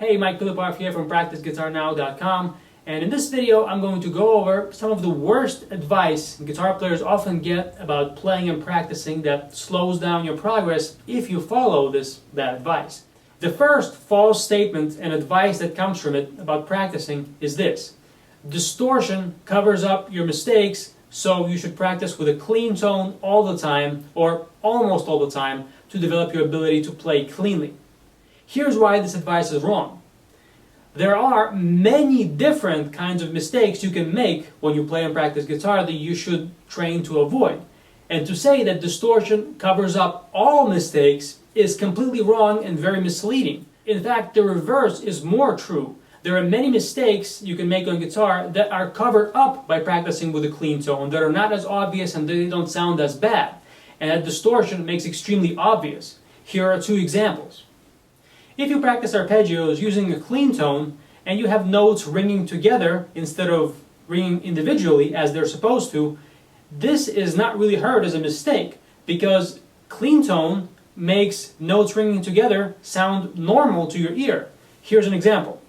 Hey, Mike Philippov here from PracticeGuitarNow.com, and in this video I'm going to go over some of the worst advice guitar players often get about playing and practicing that slows down your progress if you follow this bad advice. The first false statement and advice that comes from it about practicing is this: distortion covers up your mistakes, so you should practice with a clean tone all the time, or almost all the time, to develop your ability to play cleanly. Here's why this advice is wrong. There are many different kinds of mistakes you can make when you play and practice guitar that you should train to avoid. And to say that distortion covers up all mistakes is completely wrong and very misleading. In fact, the reverse is more true. There are many mistakes you can make on guitar that are covered up by practicing with a clean tone, that are not as obvious and they don't sound as bad. And that distortion makes extremely obvious. Here are two examples. If you practice arpeggios using a clean tone and you have notes ringing together instead of ringing individually as they're supposed to, this is not really heard as a mistake because clean tone makes notes ringing together sound normal to your ear. Here's an example.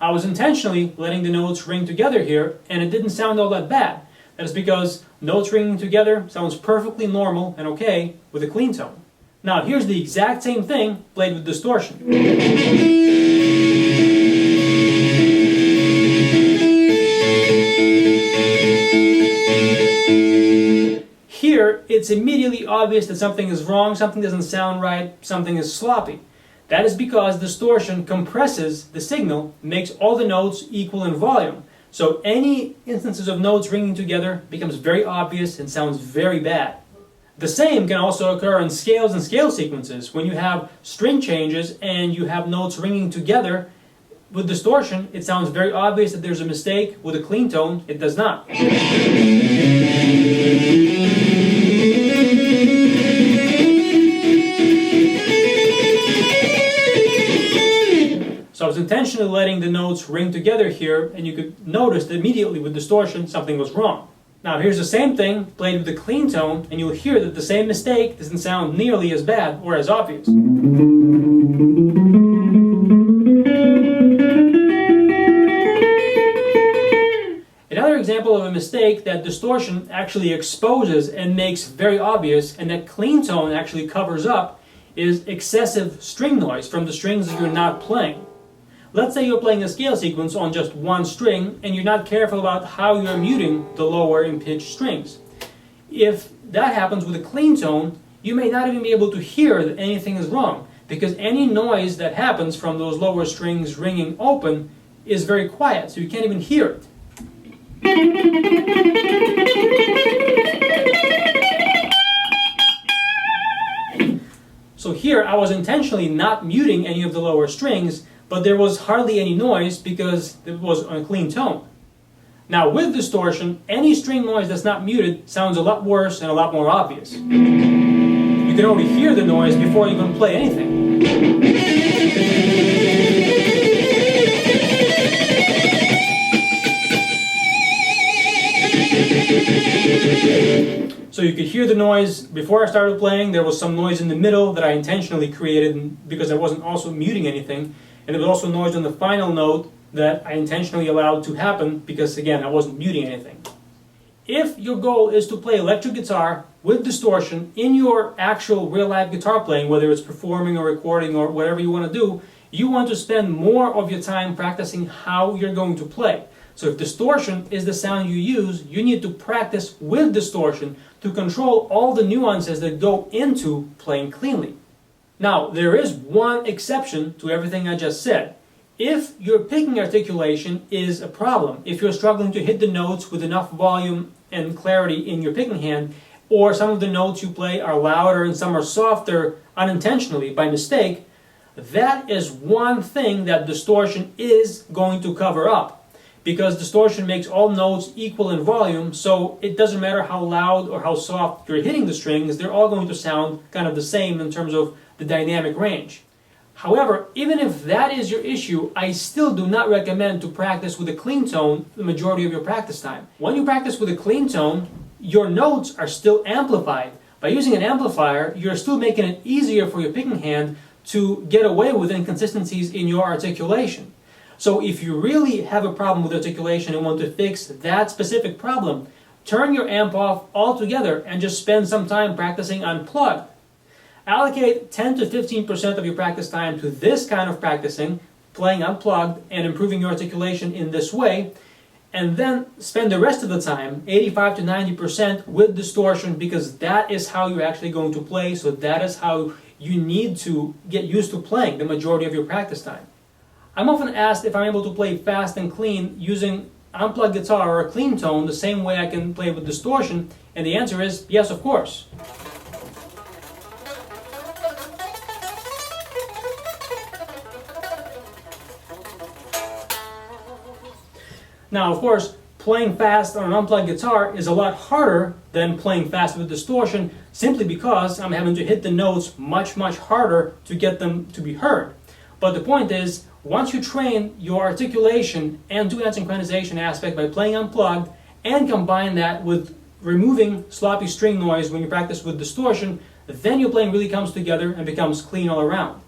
I was intentionally letting the notes ring together here, and it didn't sound all that bad. That is because notes ringing together sounds perfectly normal and okay with a clean tone. Now here's the exact same thing played with distortion. Here, it's immediately obvious that something is wrong, something doesn't sound right, something is sloppy. That is because distortion compresses the signal, makes all the notes equal in volume. So any instances of notes ringing together becomes very obvious and sounds very bad. The same can also occur in scales and scale sequences. When you have string changes and you have notes ringing together, with distortion, it sounds very obvious that there's a mistake. With a clean tone, it does not. So I was intentionally letting the notes ring together here, and you could notice that immediately with distortion something was wrong. Now here's the same thing played with a clean tone, and you'll hear that the same mistake doesn't sound nearly as bad or as obvious. Another example of a mistake that distortion actually exposes and makes very obvious, and that clean tone actually covers up, is excessive string noise from the strings that you're not playing. Let's say you're playing a scale sequence on just one string and you're not careful about how you're muting the lower in pitch strings. If that happens with a clean tone, you may not even be able to hear that anything is wrong, because any noise that happens from those lower strings ringing open is very quiet, so you can't even hear it. So here I was intentionally not muting any of the lower strings, but there was hardly any noise because it was on a clean tone. Now with distortion, any string noise that's not muted sounds a lot worse and a lot more obvious. You can already hear the noise before you even play anything. So you could hear the noise before I started playing. There was some noise in the middle that I intentionally created because I wasn't also muting anything. And there was also noise on the final note that I intentionally allowed to happen because, again, I wasn't muting anything. If your goal is to play electric guitar with distortion in your actual real-life guitar playing, whether it's performing or recording or whatever you want to do, you want to spend more of your time practicing how you're going to play. So if distortion is the sound you use, you need to practice with distortion to control all the nuances that go into playing cleanly. Now, there is one exception to everything I just said. If your picking articulation is a problem, if you're struggling to hit the notes with enough volume and clarity in your picking hand, or some of the notes you play are louder and some are softer unintentionally by mistake, that is one thing that distortion is going to cover up. Because distortion makes all notes equal in volume, so it doesn't matter how loud or how soft you're hitting the strings, they're all going to sound kind of the same in terms of the dynamic range. However, even if that is your issue, I still do not recommend to practice with a clean tone the majority of your practice time. When you practice with a clean tone, your notes are still amplified. By using an amplifier, you're still making it easier for your picking hand to get away with inconsistencies in your articulation. So if you really have a problem with articulation and want to fix that specific problem, turn your amp off altogether and just spend some time practicing unplugged. Allocate 10 to 15% of your practice time to this kind of practicing, playing unplugged and improving your articulation in this way, and then spend the rest of the time, 85 to 90%, with distortion, because that is how you're actually going to play, so that is how you need to get used to playing the majority of your practice time. I'm often asked if I'm able to play fast and clean using unplugged guitar or a clean tone the same way I can play with distortion, and the answer is yes, of course. Now, of course, playing fast on an unplugged guitar is a lot harder than playing fast with distortion, simply because I'm having to hit the notes much harder to get them to be heard. But the point is, once you train your articulation and do that synchronization aspect by playing unplugged, and combine that with removing sloppy string noise when you practice with distortion, then your playing really comes together and becomes clean all around.